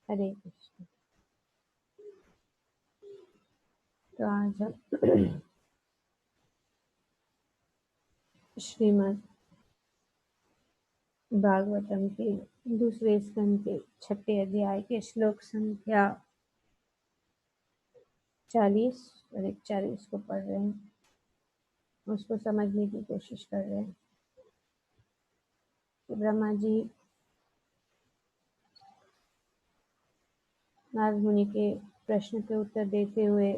हरे कृष्ण। तो आज हम श्रीमद् भागवतम के दूसरे स्कंद के छठे अध्याय के श्लोक संख्या 40 और 41 को पढ़ रहे हैं, उसको समझने की कोशिश कर रहे हैं। तो ब्रह्मा जी नारद मुनि के प्रश्न के उत्तर देते हुए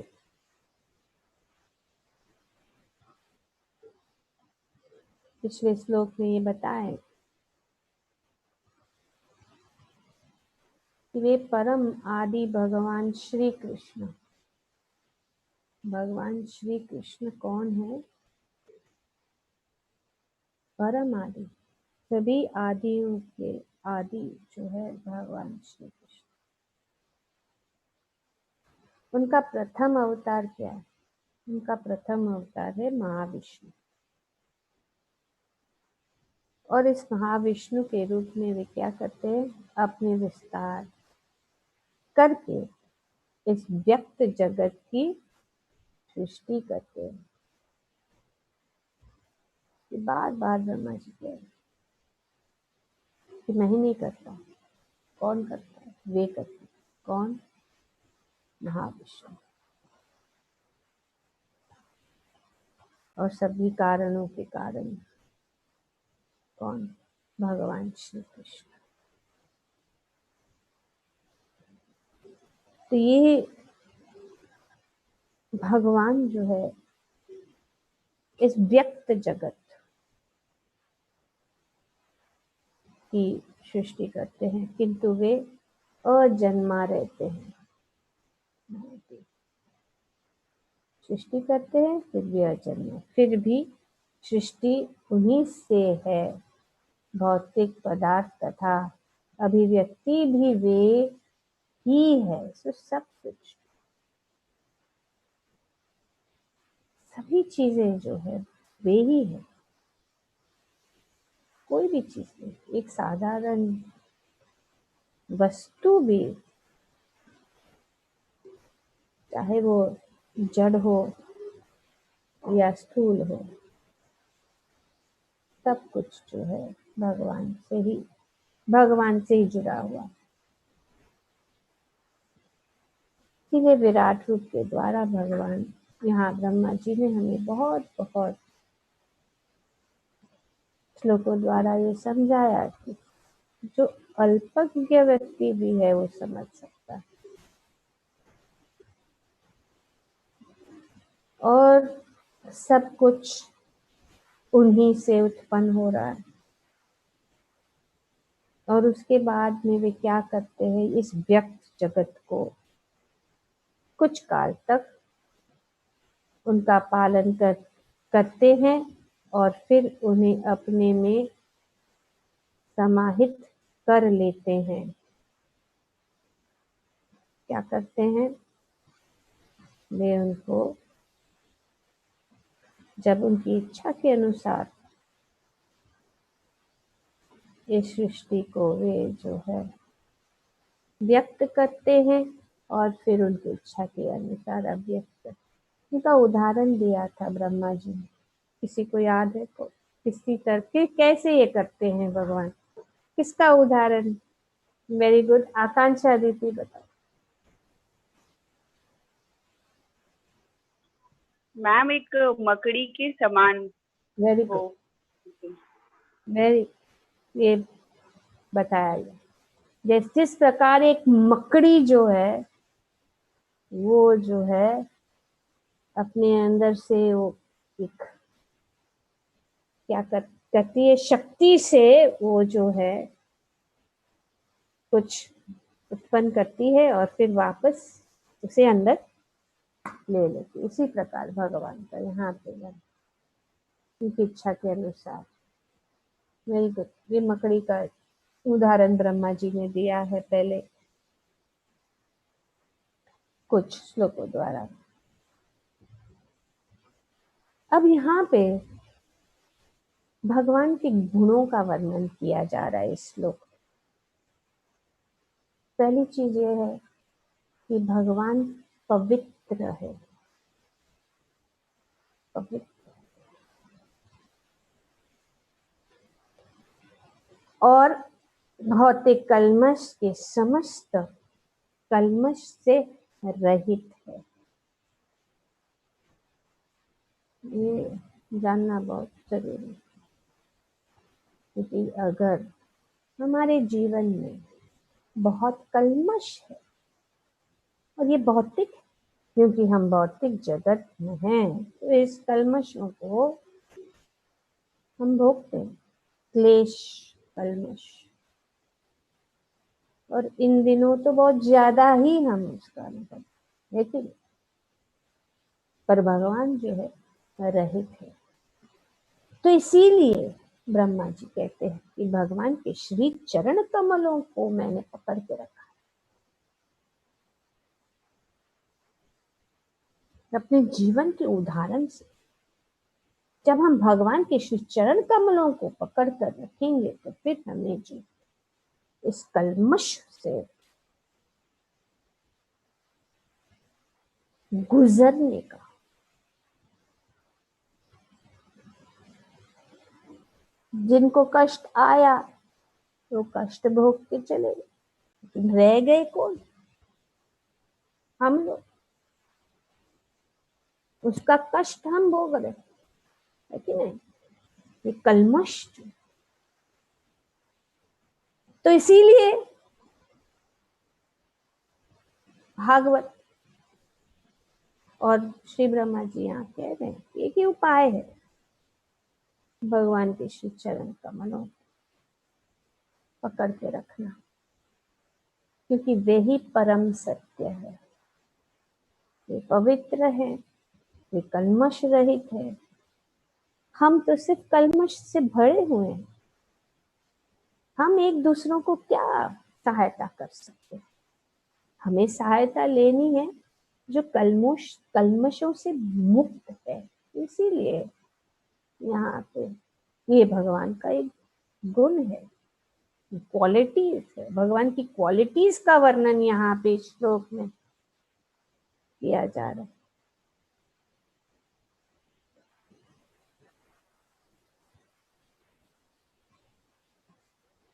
पिछले श्लोक में ये बताए कि वे परम आदि भगवान श्री कृष्ण, भगवान श्री कृष्ण कौन है? परम आदि, सभी आदियों के आदि जो है भगवान श्री कृष्ण। उनका प्रथम अवतार क्या है? उनका प्रथम अवतार है महाविष्णु, और इस महाविष्णु के रूप में वे क्या करते हैं? अपने विस्तार करके इस व्यक्त जगत की सृष्टि करते हैं। बार बार ब्रह्मा जी कह रहे हैं कि मैं ही नहीं करता। कौन करता है? वे करते हैं। कौन? महाविष्णु। और सभी कारणों के कारण कौन? भगवान श्री कृष्ण। तो ये भगवान जो है इस व्यक्त जगत की सृष्टि करते हैं, किंतु वे अजन्मा रहते हैं। सृष्टि करते हैं फिर भी अजन्मा, फिर भी सृष्टि उन्हीं से है। भौतिक पदार्थ तथा अभिव्यक्ति भी वे ही है। सो सब कुछ, सभी चीजें जो है वे ही है। कोई भी चीज नहीं, एक साधारण वस्तु भी, चाहे वो जड़ हो या स्थूल हो, सब कुछ जो है भगवान से ही जुड़ा हुआ। इसीलिए विराट रूप के द्वारा भगवान यहाँ ब्रह्मा जी ने हमें बहुत बहुत श्लोकों द्वारा ये समझाया कि जो अल्पज्ञ व्यक्ति भी है वो समझ सकता है। और सब कुछ उन्हीं से उत्पन्न हो रहा है, और उसके बाद में वे क्या करते हैं? इस व्यक्त जगत को कुछ काल तक उनका पालन करते हैं और फिर उन्हें अपने में समाहित कर लेते हैं। क्या करते हैं? वे उनको जब उनकी इच्छा के अनुसार इस सृष्टि को वे जो है व्यक्त करते हैं और फिर उनकी इच्छा के अनुसार अव्यक्त करते हैं। उनका उदाहरण दिया था ब्रह्मा जी ने, किसी को याद है? को किसी तरह फिर कैसे ये करते हैं भगवान? किसका उदाहरण? वेरी गुड, आकांक्षा दीदी बताओ। मैम एक मकड़ी के समान वेरी गुड, वो। वेरी, ये बताया गया जिस प्रकार एक मकड़ी जो है वो जो है अपने अंदर से वो एक क्या करती है, शक्ति से वो जो है कुछ उत्पन्न करती है और फिर वापस उसे अंदर ले लेती। उसी प्रकार भगवान का यहाँ पे उनकी इच्छा के अनुसार। वेरी गुड, ये मकड़ी का उदाहरण ब्रह्मा जी ने दिया है पहले कुछ श्लोकों द्वारा। अब यहाँ पे भगवान के गुणों का वर्णन किया जा रहा है इस श्लोक। पहली चीज ये है कि भगवान पवित्र है, पवित्र, और भौतिक कल्मश के समस्त कल्मश से रहित है। ये जानना बहुत जरूरी है, क्योंकि अगर हमारे जीवन में बहुत कल्मश है, और ये भौतिक है क्योंकि हम भौतिक जगत में हैं, तो इस कल्मशों को हम भोगते हैं, क्लेश, कल्मश, और इन दिनों तो बहुत ज्यादा ही हम उसका अनुभव, लेकिन पर भगवान जो है रहित है। तो इसीलिए ब्रह्मा जी कहते हैं कि भगवान के श्री चरण कमलों को मैंने पकड़ के रखा, अपने जीवन के उदाहरण से। जब हम भगवान के श्री चरण कमलों को पकड़ कर रखेंगे तो फिर हमें जो इस कल्मश से गुजरने का, जिनको कष्ट आया तो कष्ट भोग के चले गए, लेकिन रह गए कौन? हम लोग। उसका कष्ट हम भोग रहे, है कि नहीं? ये कल्मश। तो इसीलिए भागवत और श्री ब्रह्मा जी यहाँ कह रहे हैं, एक ही उपाय है, भगवान के श्री चरण कमलों पकड़ के रखना, क्योंकि वे ही परम सत्य है, वे पवित्र है, वे कल्मश रहित है। हम तो सिर्फ कल्मश से भरे हुए हैं। हम एक दूसरों को क्या सहायता कर सकते हैं? हमें सहायता लेनी है जो कल्मशों से मुक्त है। इसीलिए यहाँ पे ये भगवान का एक गुण है, क्वालिटीज है, भगवान की क्वालिटीज का वर्णन यहाँ पे श्लोक में किया जा रहा है।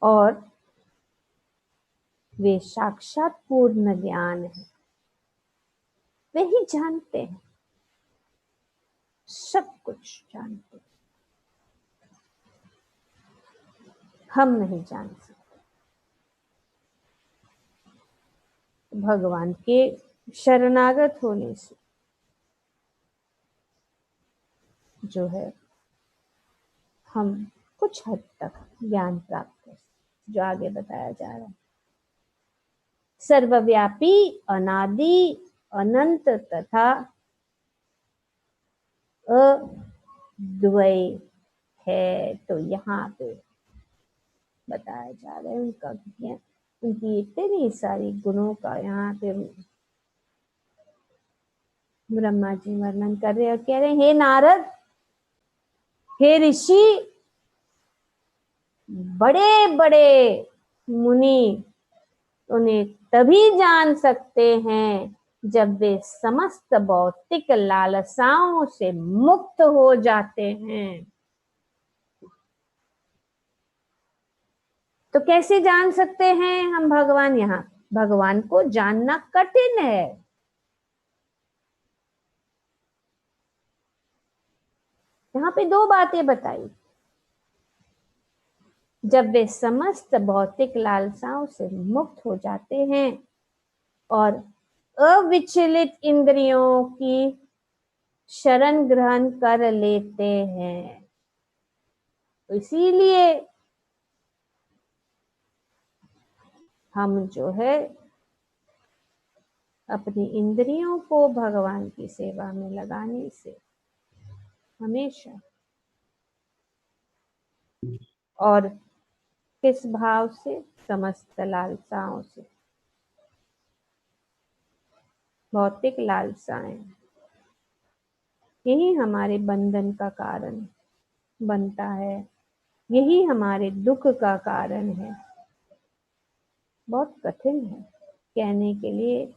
और वे साक्षात पूर्ण ज्ञान है, वे ही जानते हैं, सब कुछ जानते हैं, हम नहीं जान सकते। भगवान के शरणागत होने से जो है हम कुछ हद तक ज्ञान प्राप्त कर सकते, जो आगे बताया जा रहा है। सर्वव्यापी, अनादि, अनंत तथा अद्वय है। तो यहाँ पे बताया जा रहा है उनका ज्ञान, उनकी इतनी सारी गुणों का यहाँ पे ब्रह्मा जी वर्णन कर रहे और कह रहे हैं, हे नारद, हे ऋषि, बड़े बड़े मुनि उन्हें तभी जान सकते हैं जब वे समस्त भौतिक लालसाओं से मुक्त हो जाते हैं। तो कैसे जान सकते हैं हम भगवान? यहाँ भगवान को जानना कठिन है। यहाँ पे दो बातें बताई, जब वे समस्त भौतिक लालसाओं से मुक्त हो जाते हैं और अविचलित इंद्रियों की शरण ग्रहण कर लेते हैं। तो इसीलिए हम जो है अपनी इंद्रियों को भगवान की सेवा में लगाने से हमेशा, और किस भाव से? समस्त लालसाओं से। भौतिक लालसाएं यही हमारे बंधन का कारण बनता है, यही हमारे दुख का कारण है। बहुत कठिन है। कहने के लिए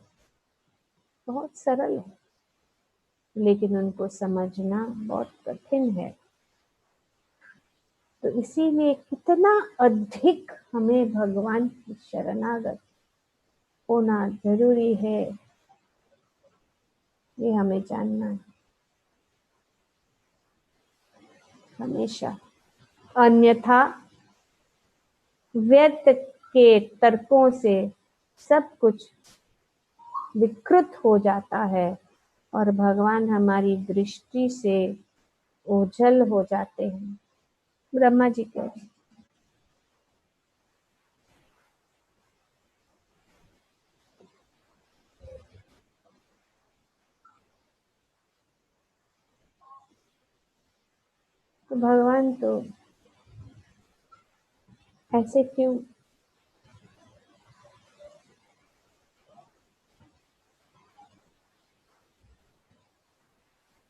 बहुत सरल है, लेकिन उनको समझना बहुत कठिन है। तो इसीलिए कितना अधिक हमें भगवान की शरणागत होना जरूरी है, ये हमें जानना है हमेशा। अन्यथा व्यर्थ के तर्कों से सब कुछ विकृत हो जाता है और भगवान हमारी दृष्टि से ओझल हो जाते हैं। ब्रह्मा जी कह रहे हैं। तो भगवान तो ऐसे क्यों?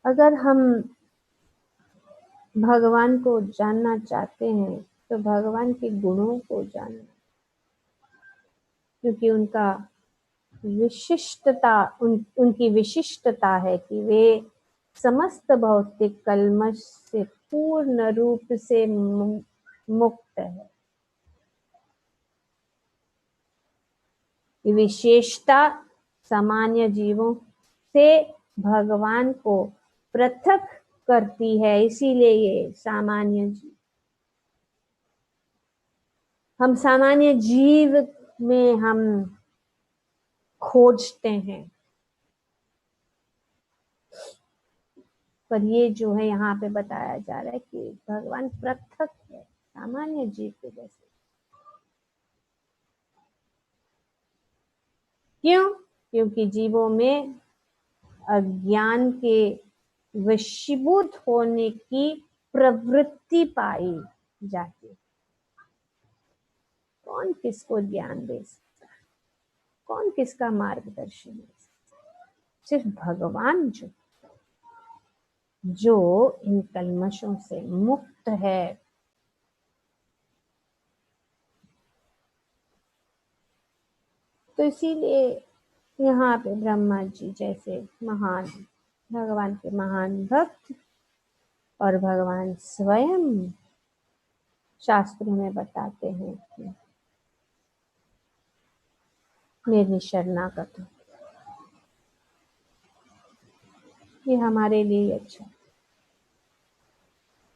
अगर हम भगवान को जानना चाहते हैं तो भगवान के गुणों को जानना, क्योंकि उनकी विशिष्टता है कि वे समस्त भौतिक कल्मश से पूर्ण रूप से मुक्त है। ये विशेषता सामान्य जीवों से भगवान को पृथक करती है, इसीलिए ये सामान्य जीव। हम सामान्य जीव में हम खोजते हैं, पर ये जो है यहाँ पे बताया जा रहा है कि भगवान पृथक है सामान्य जीव के जैसे। क्यों? क्योंकि जीवों में अज्ञान के वशीभूत होने की प्रवृत्ति पाई जाती है। कौन किसको ज्ञान दे सकता है? कौन किसका मार्गदर्शन दे सकता है? सिर्फ भगवान जो इन कल्मशों से मुक्त है। तो इसीलिए यहाँ पे ब्रह्मा जी जैसे महान भगवान के महान भक्त और भगवान स्वयं शास्त्रों में बताते हैं कि मेरी शरणागत हो। ये हमारे लिए अच्छा।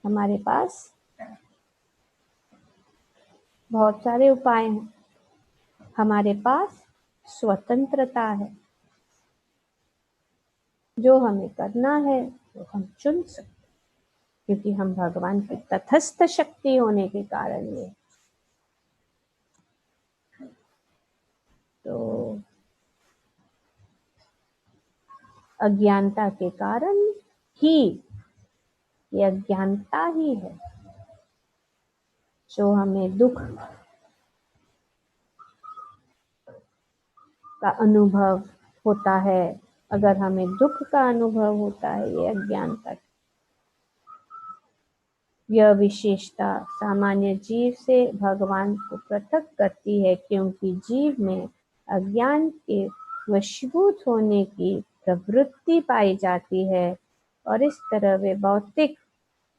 हमारे पास बहुत सारे उपाय हैं, हमारे पास स्वतंत्रता है। जो हमें करना है वो हम चुन सकते, क्योंकि हम भगवान की तटस्थ शक्ति होने के कारण ये। तो अज्ञानता के कारण ही, ये अज्ञानता ही है जो हमें दुख का अनुभव होता है। अगर हमें दुख का अनुभव होता है, ये अज्ञानता। यह विशेषता सामान्य जीव से भगवान को पृथक करती है, क्योंकि जीव में अज्ञान के वशीभूत होने की प्रवृत्ति पाई जाती है और इस तरह वे भौतिक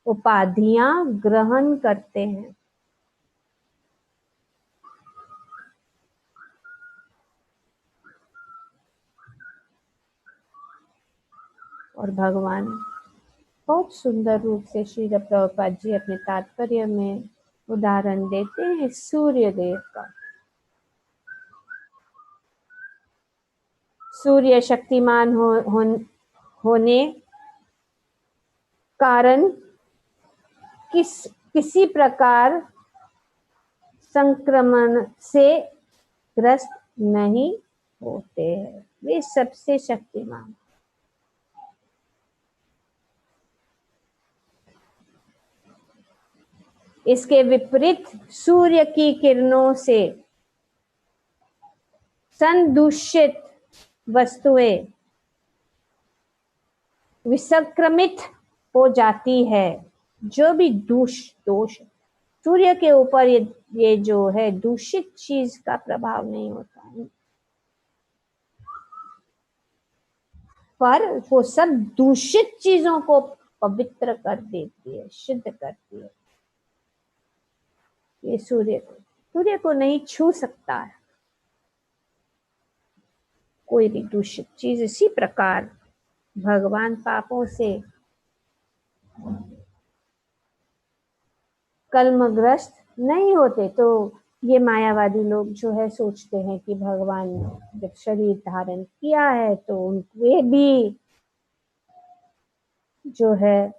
उपाधियां ग्रहण करते हैं। और भगवान बहुत सुंदर रूप से श्रील प्रभुपाद जी अपने तात्पर्य में उदाहरण देते हैं सूर्य देव का। सूर्य शक्तिमान होने कारण किसी प्रकार संक्रमण से ग्रस्त नहीं होते हैं, वे सबसे शक्तिमान। इसके विपरीत सूर्य की किरणों से संदूषित वस्तुएं विसंक्रमित हो जाती है। जो भी दोष सूर्य के ऊपर ये जो है दूषित चीज का प्रभाव नहीं होता है। पर वो सब दूषित चीजों को पवित्र कर देती है, शुद्ध करती है। ये सूर्य को नहीं छू सकता है कोई भी दूषित चीज। इसी प्रकार भगवान पापों से कलमग्रस्त नहीं होते। तो ये मायावादी लोग जो है सोचते हैं कि भगवान जब शरीर धारण किया है तो उनके भी जो है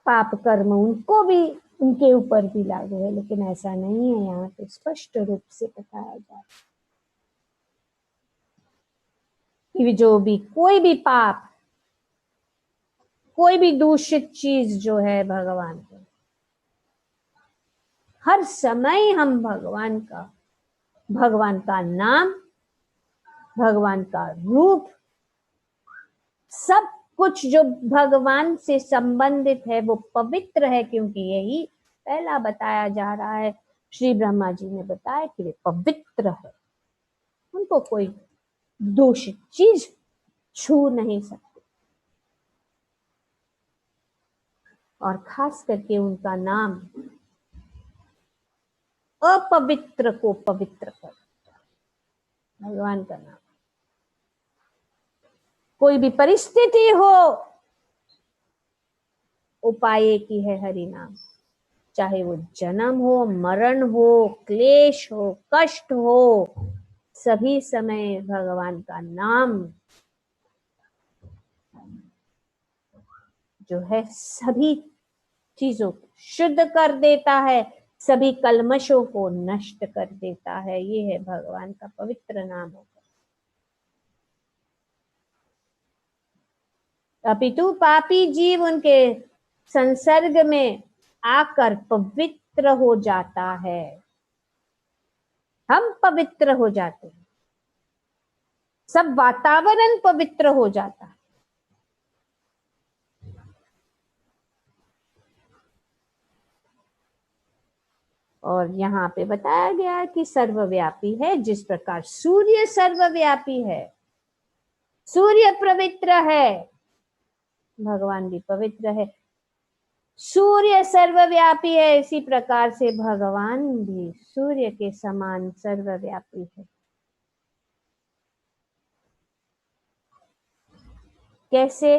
पाप कर्म उनको भी, उनके ऊपर भी लागू है, लेकिन ऐसा नहीं है। यहाँ पे स्पष्ट रूप से बताया जा रहा है कि जो भी कोई भी पाप, कोई भी दूषित चीज जो है भगवान को, हर समय हम भगवान का नाम, भगवान का रूप, सब कुछ जो भगवान से संबंधित है वो पवित्र है, क्योंकि यही पहला बताया जा रहा है। श्री ब्रह्मा जी ने बताया कि वे पवित्र है, उनको कोई दूषित चीज छू नहीं सकती। और खास करके उनका नाम अपवित्र को पवित्र कर, भगवान का नाम। कोई भी परिस्थिति हो, उपाय एक ही है, हरि नाम। चाहे वो जन्म हो, मरण हो, क्लेश हो, कष्ट हो, सभी समय भगवान का नाम जो है सभी चीजों को शुद्ध कर देता है, सभी कल्मशों को नष्ट कर देता है। ये है भगवान का पवित्र नाम होगा। अपितु पापी जीव उनके संसर्ग में आकर पवित्र हो जाता है, हम पवित्र हो जाते हैं, सब वातावरण पवित्र हो जाता है। और यहाँ पे बताया गया है कि सर्वव्यापी है। जिस प्रकार सूर्य सर्वव्यापी है, सूर्य पवित्र है, भगवान भी पवित्र है। सूर्य सर्वव्यापी है, इसी प्रकार से भगवान भी सूर्य के समान सर्वव्यापी है। कैसे?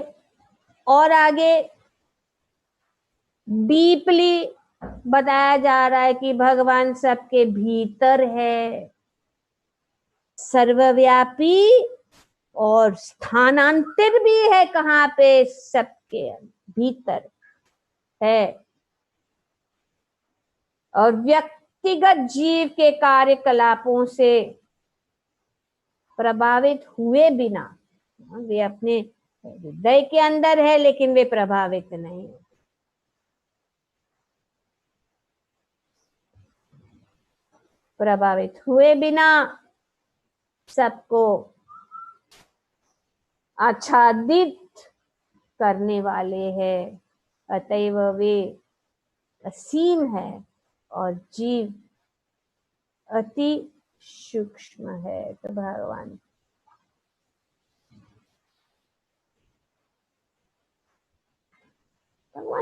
और आगे डीपली बताया जा रहा है कि भगवान सबके भीतर है, सर्वव्यापी और स्थानांतर भी है। कहाँ पे? सबके भीतर है। और व्यक्तिगत जीव के कार्यकलापों से प्रभावित हुए बिना, वे अपने हृदय के अंदर है लेकिन वे प्रभावित नहीं है। प्रभावित हुए बिना सबको आच्छादित करने वाले हैं। अतएव वे असीम है और जीव अति सूक्ष्म है। तो भगवान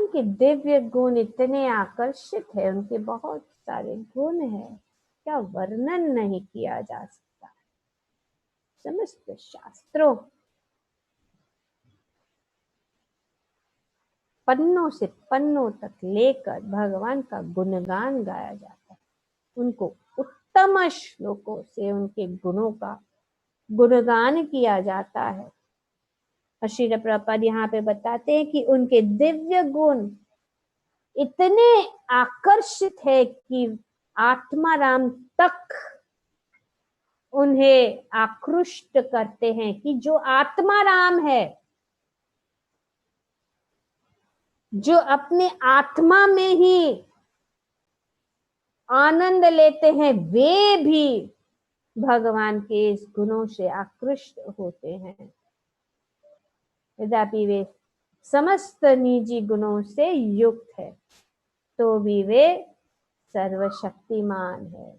के दिव्य गुण इतने आकर्षित है, उनके बहुत सारे गुण हैं, क्या वर्णन नहीं किया जा सकता। समस्त शास्त्रों पन्नों से पन्नों तक लेकर भगवान का गुणगान गाया जाता है। उनको उत्तम श्लोकों से उनके गुणों का गुणगान किया जाता है। श्रील प्रभुपाद यहाँ पे बताते हैं कि उनके दिव्य गुण इतने आकर्षित है कि आत्मा राम तक उन्हें आकृष्ट करते हैं। कि जो आत्मा राम है, जो अपने आत्मा में ही आनंद लेते हैं, वे भी भगवान के इस गुणों से आकृष्ट होते हैं। यद्यपि वे समस्त निजी गुणों से युक्त है, तो भी वे सर्वशक्तिमान है।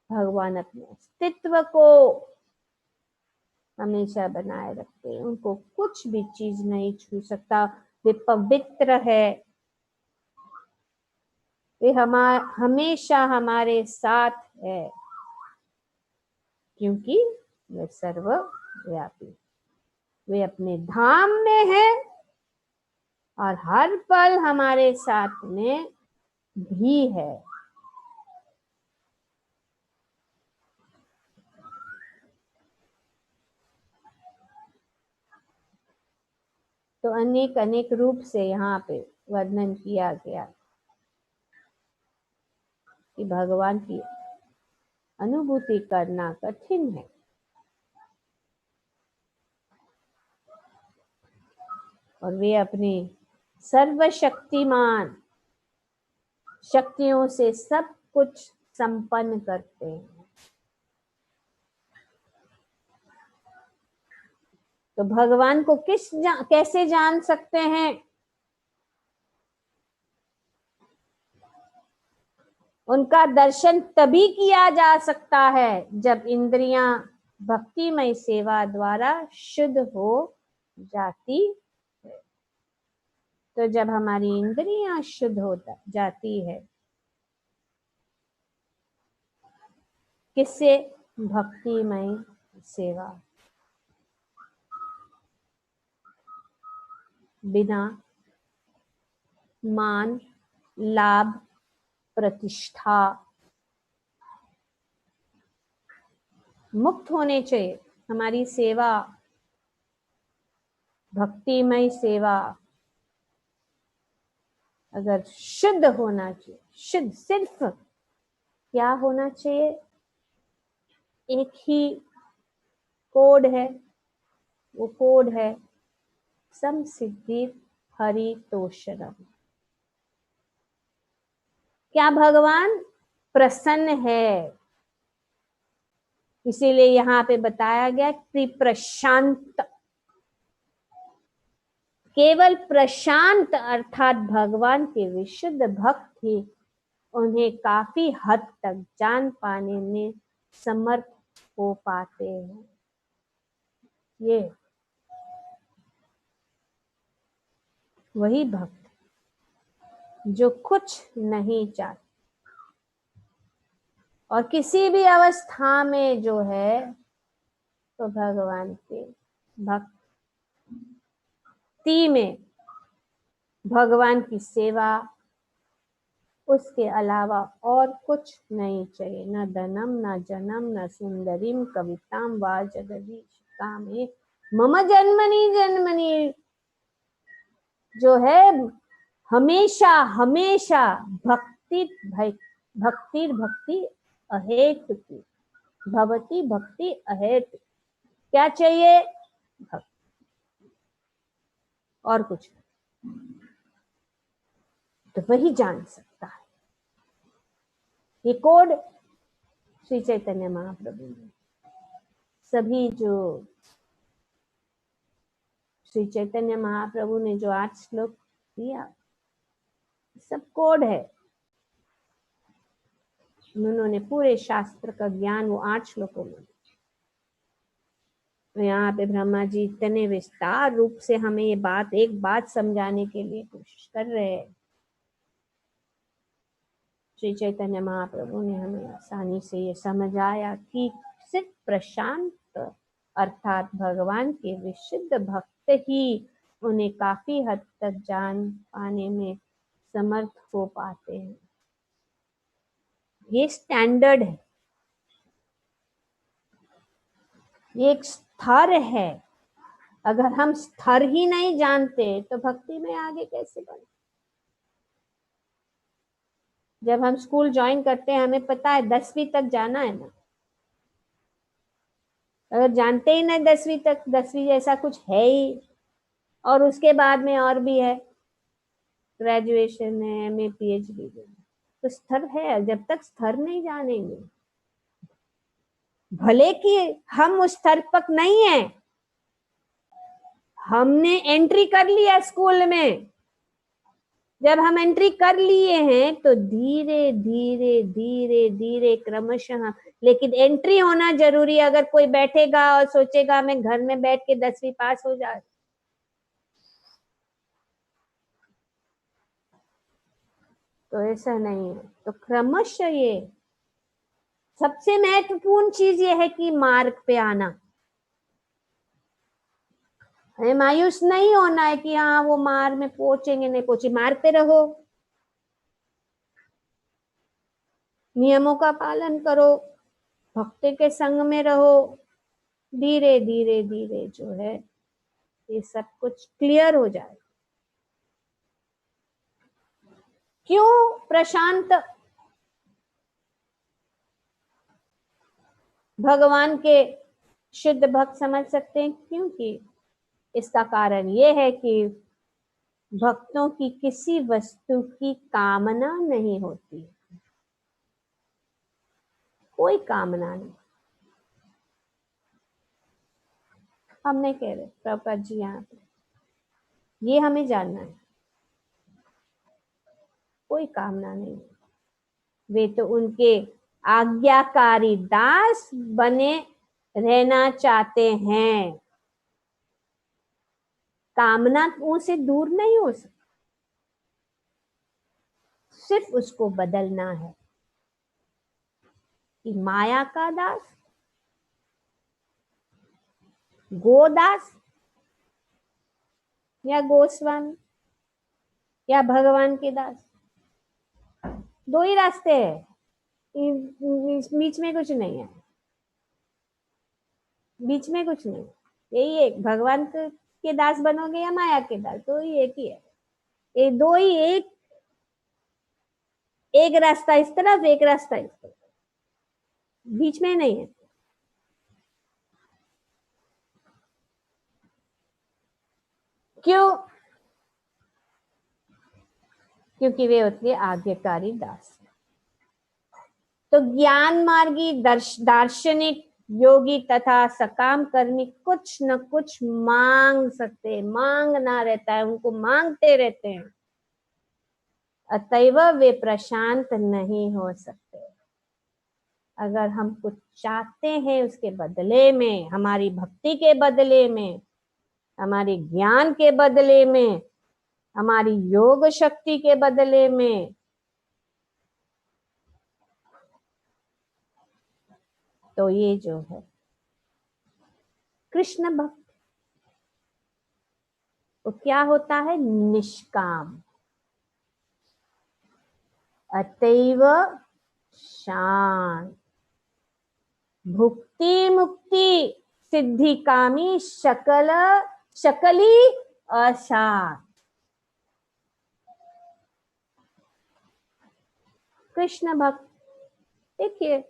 भगवान अपने अस्तित्व को हमेशा बनाए रखते हैं, उनको कुछ भी चीज नहीं छू सकता। वे पवित्र है, वे हमेशा हमारे साथ है, क्योंकि वे सर्वव्यापी, वे अपने धाम में है और हर पल हमारे साथ में भी है। तो अनेक अनेक रूप से यहाँ पे वर्णन किया गया कि भगवान की अनुभूति करना कठिन है, और वे अपने सर्वशक्तिमान शक्तियों से सब कुछ संपन्न करते हैं। तो भगवान को कैसे जान सकते हैं? उनका दर्शन तभी किया जा सकता है जब इंद्रियां भक्तिमय सेवा द्वारा शुद्ध हो जाती है। तो जब हमारी इंद्रियां शुद्ध हो जाती है, किससे? भक्तिमय सेवा, बिना मान लाभ प्रतिष्ठा मुक्त होने चाहिए। हमारी सेवा भक्तिमय सेवा अगर शुद्ध होना चाहिए, शुद्ध सिर्फ क्या होना चाहिए? एक ही कोड है, वो कोड है समसिद्धि हरितोषरम। क्या भगवान प्रसन्न है? इसीलिए यहाँ पे बताया गया कि प्रशांत, केवल प्रशांत अर्थात भगवान के विशुद्ध भक्त ही उन्हें काफी हद तक जान पाने में समर्थ हो पाते हैं। ये वही भक्त जो कुछ नहीं चाहते और किसी भी अवस्था में जो है तो भगवान के भक्ति में भगवान की सेवा, उसके अलावा और कुछ नहीं चाहिए। न धनम न जनम न सुंदरीम कविताम वा जगदीशिका में मम जन्मनि जन्मनि, जो है हमेशा हमेशा भक्ति भक्ति अहेतु की, भवती भक्ति अहेतु। क्या चाहिए? भक्ति, और कुछ तो वही जान सकता है। ये कोड श्री चैतन्य महाप्रभु ने सभी जो श्री चैतन्य महाप्रभु ने जो 8 श्लोक दिया, सब कोड है। उन्होंने पूरे शास्त्र का ज्ञान वो 8 श्लोकों में। यहाँ पे ब्रह्मा जी इतने विस्तार रूप से हमें ये बात एक बात समझाने के लिए कोशिश कर रहे हैं। श्री चैतन्य महाप्रभु ने हमें आसानी से ये समझाया कि सिर्फ प्रशांत अर्थात भगवान के विशुद्ध भक्त ही उन्हें काफी हद तक जान पाने में समर्थ हो पाते हैं। ये स्टैंडर्ड है, ये एक स्तर है। अगर हम स्तर ही नहीं जानते तो भक्ति में आगे कैसे बढ़े? जब हम स्कूल ज्वाइन करते हैं हमें पता है 10वीं तक जाना है ना। अगर जानते ही नहीं 10वीं तक, 10वीं जैसा कुछ है ही, और उसके बाद में और भी है, ग्रेजुएशन है, एमए पीएचडी, तो स्तर है। जब तक स्तर नहीं जानेंगे, भले कि हम उस स्तर पर नहीं है, हमने एंट्री कर लिया स्कूल में, जब हम एंट्री कर लिए हैं तो धीरे धीरे धीरे धीरे क्रमशः, लेकिन एंट्री होना जरूरी। अगर कोई बैठेगा और सोचेगा मैं घर में बैठ के 10वीं पास हो जा, तो ऐसा नहीं है। तो क्रमशः ये सबसे महत्वपूर्ण चीज ये है कि मार्ग पे आना। हमें मायूस नहीं होना है कि हाँ वो मार्ग में पहुंचेंगे नहीं पहुंचे, मार्ग पे रहो, नियमों का पालन करो, भक्ति के संग में रहो। धीरे धीरे धीरे जो है ये सब कुछ क्लियर हो जाए। क्यों प्रशांत भगवान के शुद्ध भक्त समझ सकते हैं? क्योंकि इसका कारण यह है कि भक्तों की किसी वस्तु की कामना नहीं होती, कोई कामना नहीं। हम नहीं कह रहे प्रभुपाद जी यहाँ पे, ये हमें जानना है, कोई कामना नहीं। वे तो उनके आज्ञाकारी दास बने रहना चाहते हैं। कामना उनसे दूर नहीं हो सकती, सिर्फ उसको बदलना है कि माया का दास, गोदास या गोस्वामी या भगवान के दास। दो ही रास्ते हैं, बीच में कुछ नहीं है, बीच में कुछ नहीं। यही एक भगवान के दास बनोगे या माया के दास, दो ही एक ही है। ये दो ही एक रास्ता इस तरफ, एक रास्ता इस तरफ, बीच में नहीं है। क्यों? क्योंकि वे होते हैं आज्ञाकारी दास। तो ज्ञान मार्गी दार्शनिक योगी तथा सकाम कर्मी कुछ न कुछ मांग सकते, मांगना रहता है, उनको मांगते रहते हैं, अतएव वे प्रशांत नहीं हो सकते। अगर हम कुछ चाहते हैं उसके बदले में, हमारी भक्ति के बदले में, हमारे ज्ञान के बदले में, हमारी योग शक्ति के बदले में, तो ये जो है कृष्ण भक्त, तो क्या होता है? निष्काम, अतैव शांत, भुक्ति मुक्ति सिद्धि कामी शकली अशांत। कृष्ण भक्त, देखिए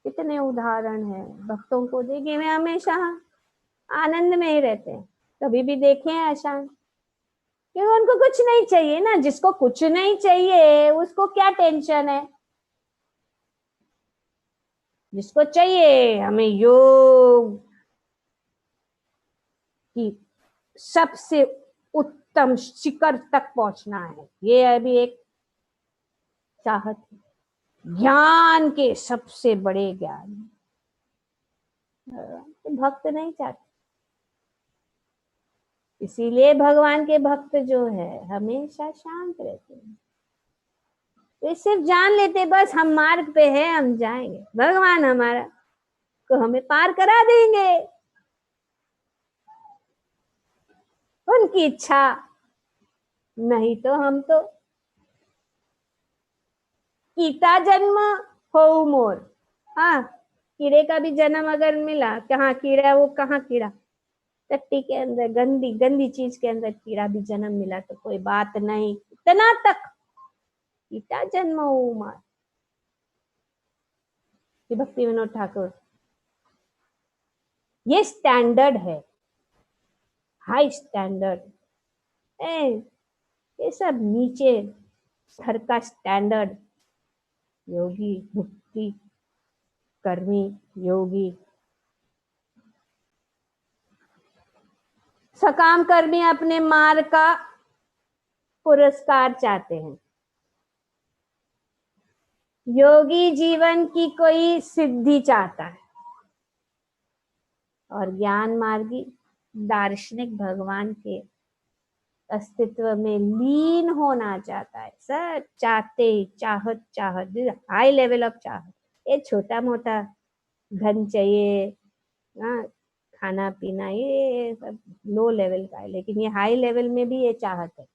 कितने उदाहरण है भक्तों को देखिए, वे हमेशा आनंद में ही रहते हैं, कभी भी देखे हैं अशांत? क्योंकि उनको कुछ नहीं चाहिए ना। जिसको कुछ नहीं चाहिए उसको क्या टेंशन है? जिसको चाहिए हमें योग की सबसे उत्तम शिखर तक पहुंचना है, ये अभी एक चाहत है, ज्ञान के सबसे बड़े ज्ञान। भक्त नहीं चाहते, इसीलिए भगवान के भक्त जो है हमेशा शांत रहते हैं। वे सिर्फ जान लेते बस हम मार्ग पे हैं, हम जाएंगे, भगवान हमारा को हमें पार करा देंगे, उनकी इच्छा। नहीं तो हम तो कीता जन्म हो मोर। हाँ, कीड़े का भी जन्म अगर मिला, कहाँ कीड़ा, वो कहाँ कीड़ा, टट्टी के अंदर, गंदी गंदी चीज के अंदर कीड़ा भी जन्म मिला तो कोई बात नहीं, इतना तक कीता जन्म हो मार। भक्ति विनोद ठाकुर, ये स्टैंडर्ड है, हाई स्टैंडर्ड। ये सब नीचे स्तर का स्टैंडर्ड। योगी, भक्ति कर्मी, योगी, सकाम कर्मी अपने मार्ग का पुरस्कार चाहते हैं, योगी जीवन की कोई सिद्धि चाहता है, और ज्ञान मार्गी दार्शनिक भगवान के अस्तित्व में लीन होना चाहता है। सब चाहते ही, चाहत हाई लेवल ऑफ चाहत। ये छोटा मोटा धन चाहिए, खाना पीना, ये सब लो लेवल का है, लेकिन ये हाई लेवल में भी ये चाहत है।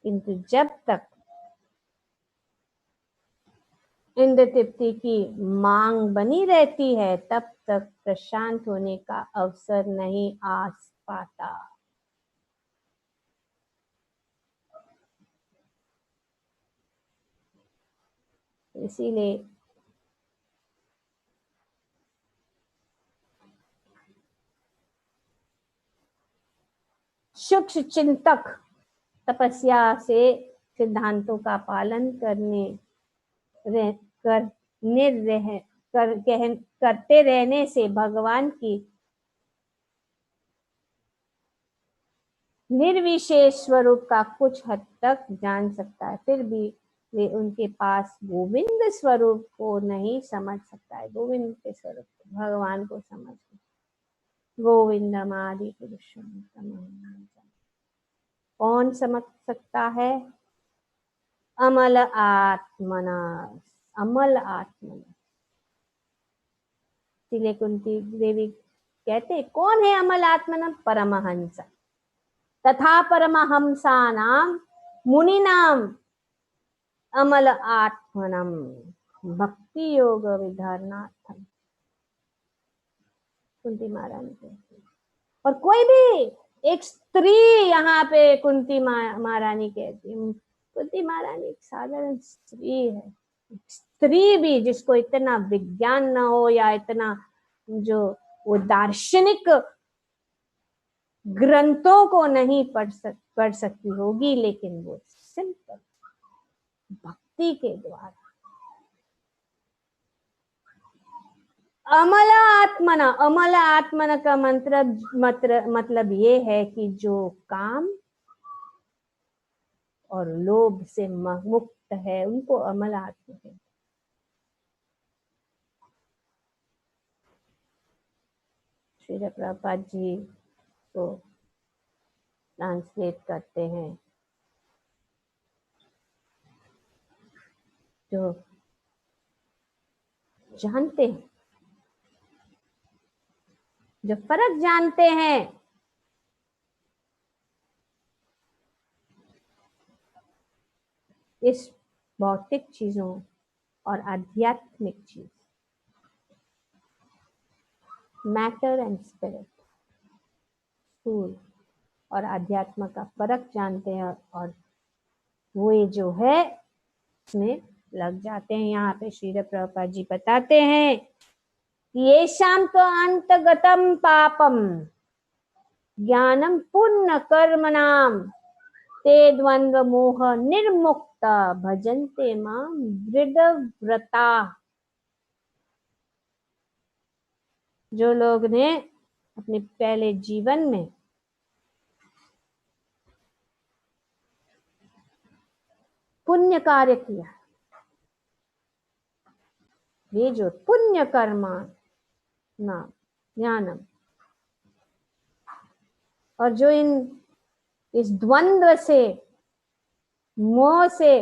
किंतु जब तक इंद्र तृप्ति की मांग बनी रहती है, तब तक प्रशांत होने का अवसर नहीं आ पाता। इसीलिए सूक्ष्म चिंतक तपस्या से सिद्धांतों का पालन करते रहने से भगवान की निर्विशेष स्वरूप का कुछ हद तक जान सकता है। फिर भी वे उनके पास गोविंद स्वरूप को नहीं समझ सकता है। गोविंद के स्वरूप भगवान को समझ, गोविंदम आदि पुरुषम कौन समझ सकता है? अमल आत्मना, अमल आत्मना। इसलिए कुंती देवी कहते, कौन है अमल आत्मना? परमहंस तथा परमहंसा नाम मुनिनाम अमल आत्मनम भक्ति योग विधारणार्थम। कुंती महारानी कहती, और कोई भी एक स्त्री यहाँ पे कुंती महारानी कहती, कुंती महारानी एक साधारण स्त्री है। स्त्री भी जिसको इतना विज्ञान न हो या इतना जो वो दार्शनिक ग्रंथों को नहीं पढ़ सकती होगी, लेकिन वो सिंपल भक्ति के द्वारा अमल आत्मना का मतलब ये है कि जो काम और लोभ से मुक्त है, उनको अमल आत्मा है। श्री प्रभुपाद जी तो ट्रांसलेट करते हैं, जो जानते हैं, जो फर्क जानते हैं, इस भौतिक चीजों और आध्यात्मिक चीज, मैटर एंड स्पिरिट, स्थूल और आध्यात्म का फर्क जानते हैं, और वो ये जो है इसमें लग जाते हैं। यहाँ पे श्री प्रभुपाद जी बताते हैं कि ये शाम तो अंतगतम पापम ज्ञानम पुण्य कर्म नाम ते द्वंद्व मोह निर्मुक्त भजन्ते माम दृढ़व्रता। जो लोग ने अपने पहले जीवन में पुण्य कार्य किया, ये जो पुण्य कर्मा नाम ज्ञानम, और जो इस द्वंद्व से, मोह से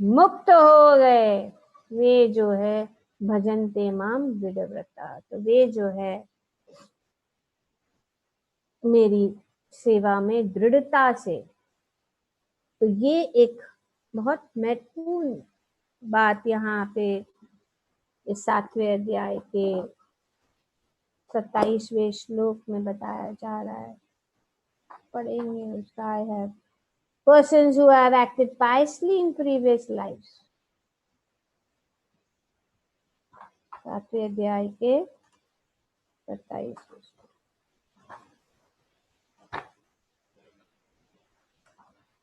मुक्त हो गए, वे जो है भजन्ते माम दृढ़व्रता, तो वे जो है मेरी सेवा में दृढ़ता से। तो ये एक बहुत महत्वपूर्ण बात यहाँ पे इस 7वें अध्याय के 27वें श्लोक में बताया जा रहा है। पढ़ेंगे उसका। I have persons who have acted piously in previous lives। 7वें अध्याय के 27वें।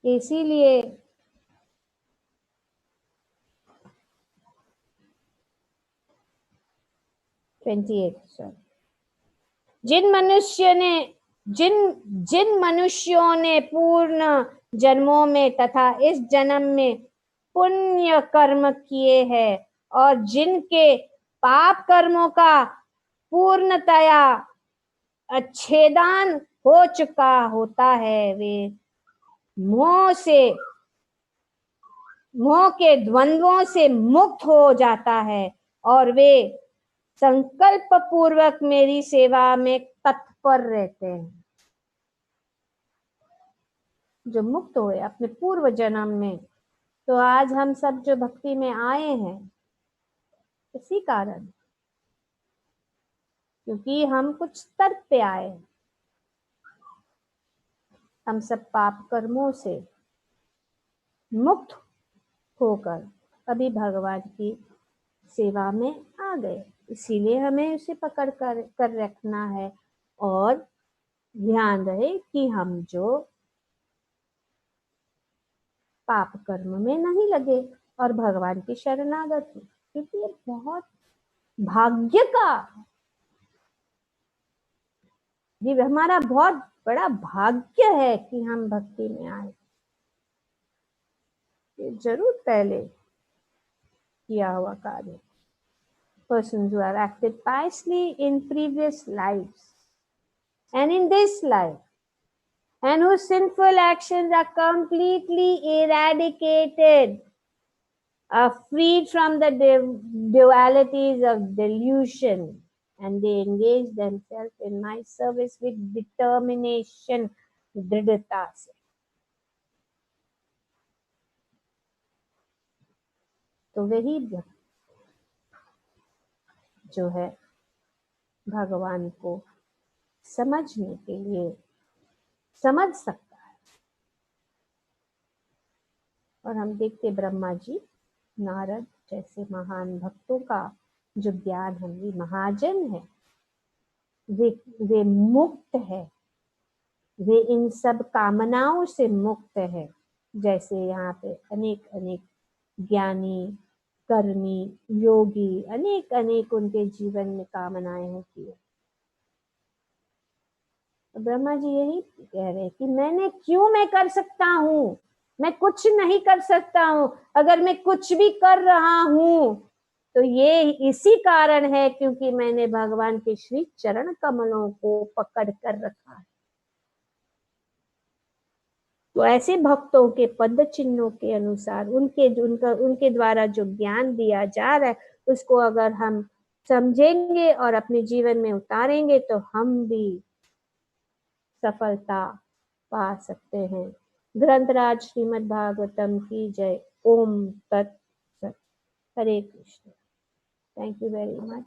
इसीलिए जिन मनुष्य ने जिन जिन मनुष्यों ने पूर्ण जन्मों में तथा इस जन्म में पुण्य कर्म किए हैं और जिनके पाप कर्मों का पूर्णतया अच्छेदान हो चुका होता है, वे मोह के द्वंद्वों से मुक्त हो जाता है और वे संकल्प पूर्वक मेरी सेवा में तत्पर रहते हैं। जो मुक्त हुए अपने पूर्व जन्म में, तो आज हम सब जो भक्ति में आए हैं इसी कारण, क्योंकि हम कुछ स्तर पे आए। हम सब पाप कर्मों से मुक्त होकर अभी भगवान की सेवा में आ गए, इसीलिए हमें उसे पकड़ कर रखना है और ध्यान रहे कि हम जो पाप कर्म में नहीं लगे और भगवान की शरणागत हो, क्योंकि ये बहुत भाग्य का, ये हमारा बहुत बड़ा भाग्य है कि हम भक्ति में आए। ये जरूर पहले किया हुआ कार्य। Persons who are acted piously in previous lives and in this life, and whose sinful actions are completely eradicated, are freed from the dualities of delusion, and they engage themselves in my service with determination, दृढ़ता से। तो वही जो है भगवान को समझने के लिए समझ सकता है। और हम देखते ब्रह्मा जी, नारद जैसे महान भक्तों का जो ज्ञान है, वे महाजन है, वे मुक्त है, वे इन सब कामनाओं से मुक्त है। जैसे यहाँ पे अनेक अनेक ज्ञानी, कर्मी, योगी, अनेक अनेक उनके जीवन में कामनाएं होती है। तो ब्रह्मा जी यही कह रहे हैं कि मैं कर सकता हूँ, मैं कुछ नहीं कर सकता हूँ। अगर मैं कुछ भी कर रहा हूँ तो ये इसी कारण है क्योंकि मैंने भगवान के श्री चरण कमलों को पकड़ कर रखा है। तो ऐसे भक्तों के पद चिन्हों के अनुसार उनके द्वारा जो ज्ञान दिया जा रहा है उसको अगर हम समझेंगे और अपने जीवन में उतारेंगे तो हम भी सफलता पा सकते हैं। ग्रंथराज श्रीमद् भागवतम की जय। ओम तत्सत। Hare Krishna. Thank you very much.